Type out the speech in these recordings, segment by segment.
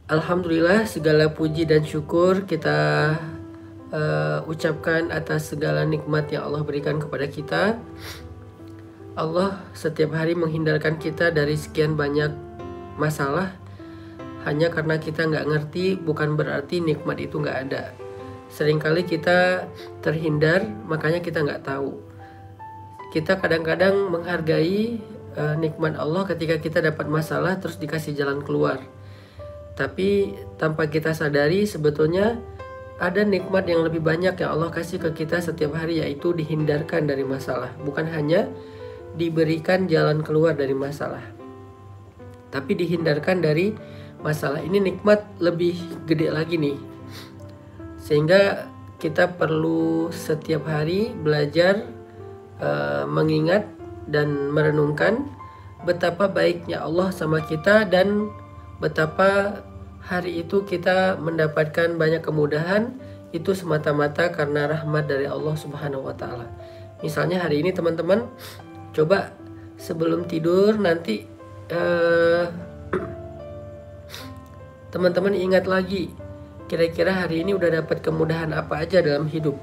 Alhamdulillah, segala puji dan syukur kita ucapkan atas segala nikmat yang Allah berikan kepada kita. Allah setiap hari menghindarkan kita dari sekian banyak masalah. Hanya karena kita nggak ngerti, bukan berarti nikmat itu nggak ada. Seringkali kita terhindar, makanya kita nggak tahu. Kita kadang-kadang menghargai nikmat Allah ketika kita dapat masalah terus dikasih jalan keluar. Tapi tanpa kita sadari sebetulnya ada nikmat yang lebih banyak yang Allah kasih ke kita setiap hari, yaitu dihindarkan dari masalah. Bukan hanya diberikan jalan keluar dari masalah, tapi dihindarkan dari masalah. Ini nikmat lebih gede lagi nih. Sehingga kita perlu setiap hari belajar mengingat dan merenungkan betapa baiknya Allah sama kita dan betapa hari itu kita mendapatkan banyak kemudahan itu semata-mata karena rahmat dari Allah Subhanahu wa Ta'ala. Misalnya hari ini teman-teman coba sebelum tidur nanti teman-teman ingat lagi kira-kira hari ini udah dapat kemudahan apa aja dalam hidup.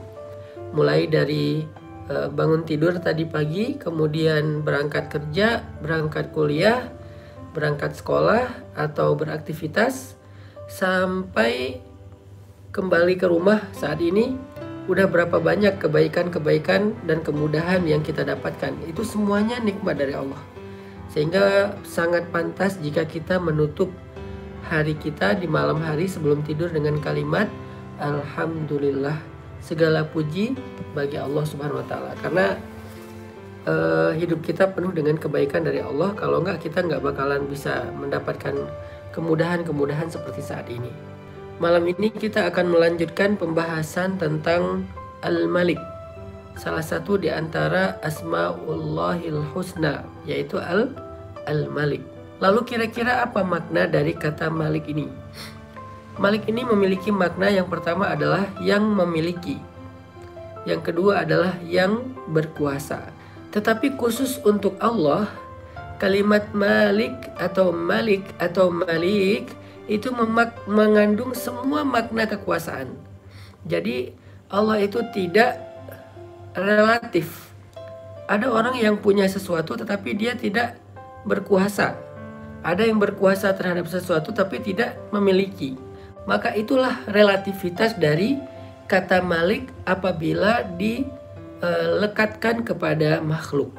Mulai dari bangun tidur tadi pagi, kemudian berangkat kerja, berangkat kuliah, berangkat sekolah atau beraktivitas, sampai kembali ke rumah saat ini udah berapa banyak kebaikan-kebaikan dan kemudahan yang kita dapatkan. Itu semuanya nikmat dari Allah. Sehingga sangat pantas jika kita menutup hari kita di malam hari sebelum tidur dengan kalimat Alhamdulillah, segala puji bagi Allah Subhanahu wa Ta'ala. Karena hidup kita penuh dengan kebaikan dari Allah. Kalau enggak, kita nggak bakalan bisa mendapatkan kemudahan-kemudahan seperti saat ini. Malam ini kita akan melanjutkan pembahasan tentang Al-Malik, salah satu di antara Asma'ullahil Husna, yaitu Al-Malik. Lalu kira-kira apa makna dari kata Malik ini? Malik ini memiliki makna yang pertama adalah yang memiliki, yang kedua adalah yang berkuasa. Tetapi khusus untuk Allah, kalimat Malik atau Malik atau Malik itu mengandung semua makna kekuasaan. Jadi Allah itu tidak relatif. Ada orang yang punya sesuatu tetapi dia tidak berkuasa. Ada yang berkuasa terhadap sesuatu tapi tidak memiliki. Maka itulah relativitas dari kata Malik apabila dilekatkan kepada makhluk.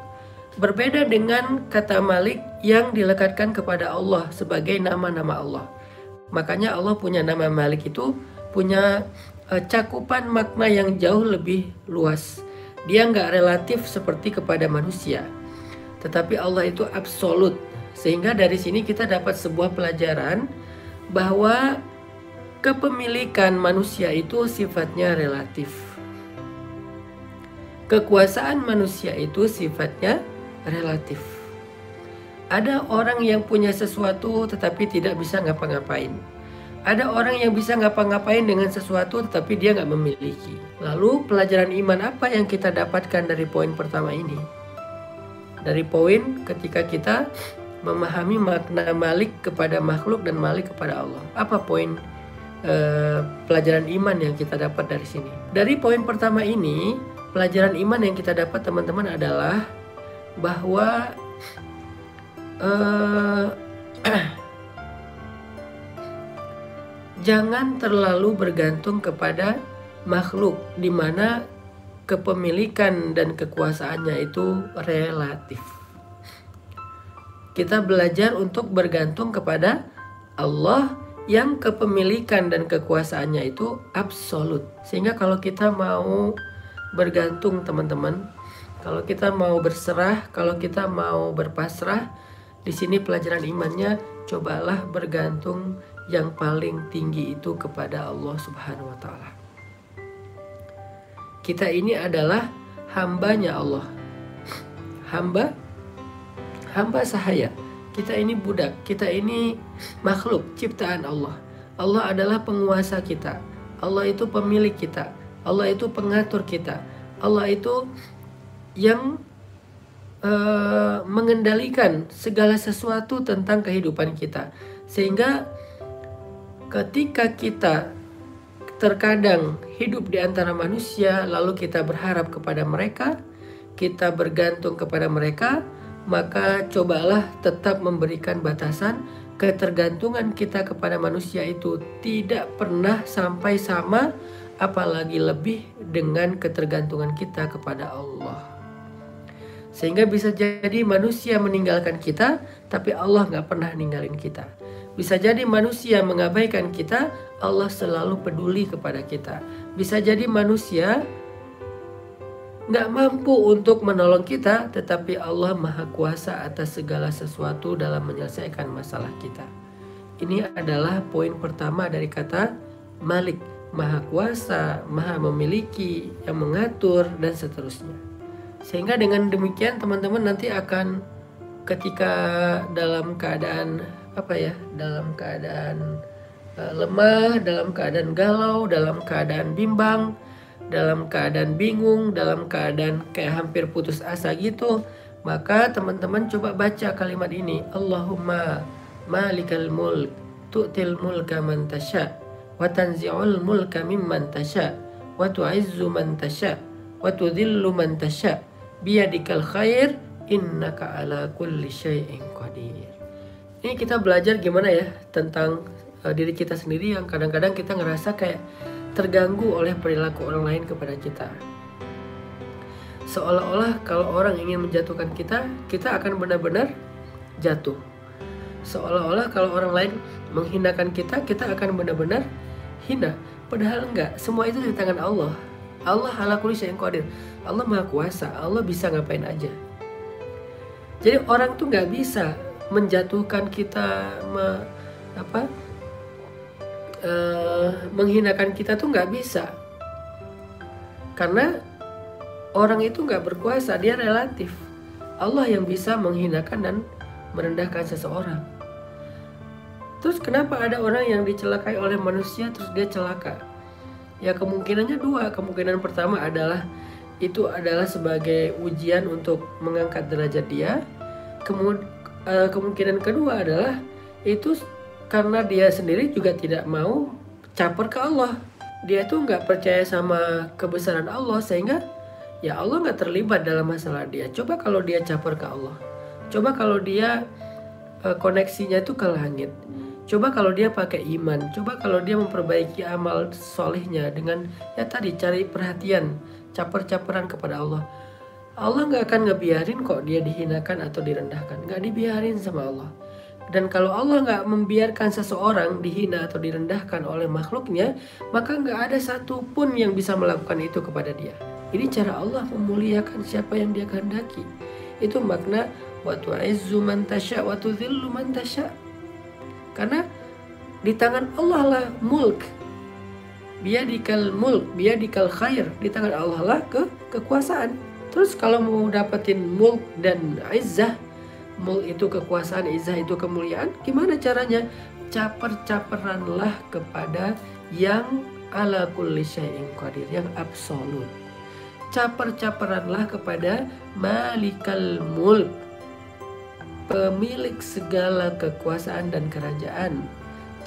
Berbeda dengan kata Malik yang dilekatkan kepada Allah sebagai nama-nama Allah. Makanya Allah punya nama Malik itu punya cakupan makna yang jauh lebih luas. Dia nggak relatif seperti kepada manusia, tetapi Allah itu absolut. Sehingga dari sini kita dapat sebuah pelajaran bahwa kepemilikan manusia itu sifatnya relatif. Kekuasaan manusia itu sifatnya relatif. Ada orang yang punya sesuatu tetapi tidak bisa ngapa-ngapain. Ada orang yang bisa ngapa-ngapain dengan sesuatu tetapi dia nggak memiliki. Lalu pelajaran iman apa yang kita dapatkan dari poin pertama ini? Dari poin ketika kita memahami makna Malik kepada makhluk dan Malik kepada Allah. Apa poin pelajaran iman yang kita dapat dari sini? Dari poin pertama ini, pelajaran iman yang kita dapat teman-teman adalah bahwa jangan terlalu bergantung kepada makhluk, di mana kepemilikan dan kekuasaannya itu relatif. Kita belajar untuk bergantung kepada Allah yang kepemilikan dan kekuasaannya itu absolut. Sehingga kalau kita mau bergantung teman-teman, kalau kita mau berserah, kalau kita mau berpasrah, di sini pelajaran imannya, cobalah bergantung yang paling tinggi itu kepada Allah Subhanahu wa Ta'ala. Kita ini adalah hambanya Allah. Hamba sahaya. Kita ini budak, kita ini makhluk ciptaan Allah. Allah adalah penguasa kita. Allah itu pemilik kita. Allah itu pengatur kita. Allah itu yang mengendalikan segala sesuatu tentang kehidupan kita. Sehingga ketika kita terkadang hidup di antara manusia, lalu kita berharap kepada mereka, kita bergantung kepada mereka, maka cobalah tetap memberikan batasan. Ketergantungan kita kepada manusia itu tidak pernah sampai sama, apalagi lebih dengan ketergantungan kita kepada Allah. Sehingga bisa jadi manusia meninggalkan kita, tapi Allah gak pernah ninggalin kita. Bisa jadi manusia mengabaikan kita, Allah selalu peduli kepada kita. Bisa jadi manusia gak mampu untuk menolong kita, tetapi Allah Maha Kuasa atas segala sesuatu dalam menyelesaikan masalah kita. Ini adalah poin pertama dari kata Malik, Maha Kuasa, Maha Memiliki, yang mengatur, dan seterusnya. Sehingga dengan demikian teman-teman nanti akan ketika dalam keadaan dalam keadaan lemah, dalam keadaan galau, dalam keadaan bimbang, dalam keadaan bingung, dalam keadaan kayak hampir putus asa gitu, maka teman-teman coba baca kalimat ini. Allahumma malikal mulk tu'til mulka man tasha wa tanzi'ul mulka mimman tasha wa tu'izzu man tasha wa tudhillu man tasha biyadikal khair innaka ala kulli syai'in qadir. Ini kita belajar gimana ya tentang diri kita sendiri yang kadang-kadang kita ngerasa kayak terganggu oleh perilaku orang lain kepada kita. Seolah-olah kalau orang ingin menjatuhkan kita, kita akan benar-benar jatuh. Seolah-olah kalau orang lain menghinakan kita, kita akan benar-benar hina. Padahal enggak, semua itu di tangan Allah. Allah ala kulli syai'in qadir. Allah Maha Kuasa, Allah bisa ngapain aja. Jadi orang tuh nggak bisa menjatuhkan kita, menghinakan kita tuh nggak bisa, karena orang itu nggak berkuasa, dia relatif. Allah yang bisa menghinakan dan merendahkan seseorang. Terus kenapa ada orang yang dicelakai oleh manusia terus dia celaka? Ya kemungkinannya dua. Kemungkinan pertama adalah itu adalah sebagai ujian untuk mengangkat derajat dia. Kemungkinan kedua adalah itu karena dia sendiri juga tidak mau caper ke Allah. Dia tuh nggak percaya sama kebesaran Allah, sehingga ya Allah nggak terlibat dalam masalah dia. Coba kalau dia caper ke Allah, coba kalau dia koneksinya itu ke langit, coba kalau dia pakai iman, coba kalau dia memperbaiki amal solehnya dengan ya tadi cari perhatian, caper-caperan kepada Allah. Allah nggak akan ngebiarin kok dia dihinakan atau direndahkan, nggak dibiarin sama Allah. Dan kalau Allah nggak membiarkan seseorang dihina atau direndahkan oleh makhluknya, maka nggak ada satupun yang bisa melakukan itu kepada dia. Ini cara Allah memuliakan siapa yang dia kehendaki. Itu makna wa tu'izzu man tasya wa tudhillu man tasya. Karena di tangan Allah lah mulk. Biyadikal mulk, biyadikal khair. Di tangan Allah lah kekuasaan. Terus kalau mau dapetin mulk dan izzah, mulk itu kekuasaan, izzah itu kemuliaan, gimana caranya? Caper-caperanlah kepada yang ala kulli syai'in qadir, yang absolut. Caper-caperanlah kepada malikal mulk, pemilik segala kekuasaan dan kerajaan.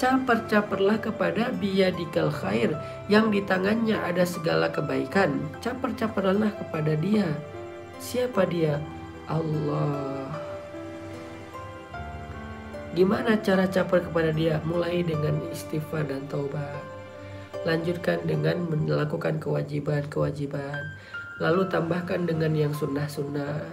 Caper-caperlah kepada biyadikal khair, yang di tangannya ada segala kebaikan. Caper-caperlah kepada dia. Siapa dia? Allah. Gimana cara caper kepada dia? Mulai dengan istighfar dan taubat. Lanjutkan dengan melakukan kewajiban-kewajiban. Lalu tambahkan dengan yang sunnah-sunnah.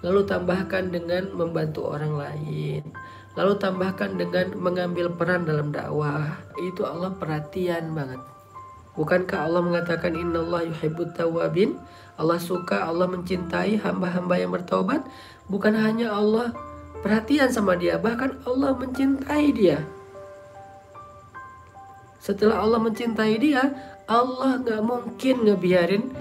Lalu tambahkan dengan membantu orang lain. Lalu tambahkan dengan mengambil peran dalam dakwah. Itu Allah perhatian banget. Bukankah Allah mengatakan innallaha yuhibbut tawwabin? Allah suka, Allah mencintai hamba-hamba yang bertaubat. Bukan hanya Allah perhatian sama dia, bahkan Allah mencintai dia. Setelah Allah mencintai dia, Allah gak mungkin ngebiarin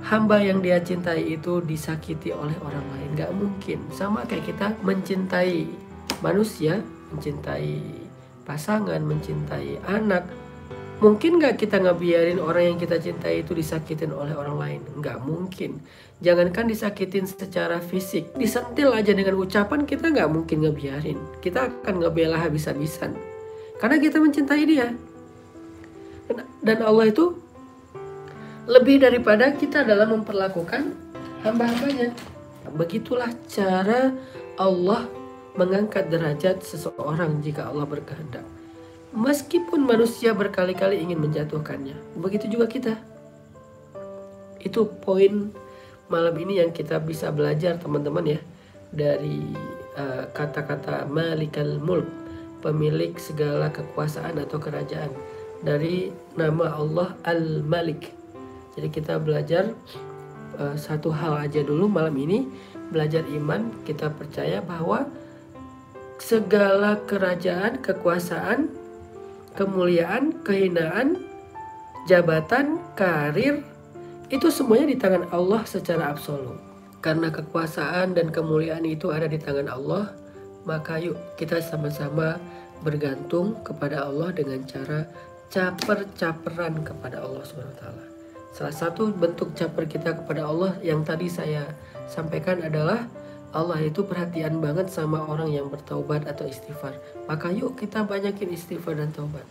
hamba yang dia cintai itu disakiti oleh orang lain. Gak mungkin. Sama kayak kita mencintai manusia, mencintai pasangan, mencintai anak. Mungkin gak kita ngebiarin orang yang kita cintai itu disakitin oleh orang lain? Gak mungkin. Jangankan disakitin secara fisik, disentil aja dengan ucapan kita gak mungkin ngebiarin. Kita akan ngebela habis-habisan, karena kita mencintai dia. Dan Allah itu lebih daripada kita dalam memperlakukan hamba-hambanya. Begitulah cara Allah mengangkat derajat seseorang jika Allah berkehendak. Meskipun manusia berkali-kali ingin menjatuhkannya, begitu juga kita. Itu poin malam ini yang kita bisa belajar teman-teman ya, dari kata-kata Malikal Mulk, pemilik segala kekuasaan atau kerajaan, dari nama Allah Al-Malik. Jadi kita belajar satu hal aja dulu malam ini, belajar iman. Kita percaya bahwa segala kerajaan, kekuasaan, kemuliaan, kehinaan, jabatan, karir, itu semuanya di tangan Allah secara absolut. Karena kekuasaan dan kemuliaan itu ada di tangan Allah, maka yuk kita sama-sama bergantung kepada Allah dengan cara caper-caperan kepada Allah SWT. Salah satu bentuk caper kita kepada Allah yang tadi saya sampaikan adalah Allah itu perhatian banget sama orang yang bertaubat atau istighfar. Maka yuk kita banyakin istighfar dan taubat.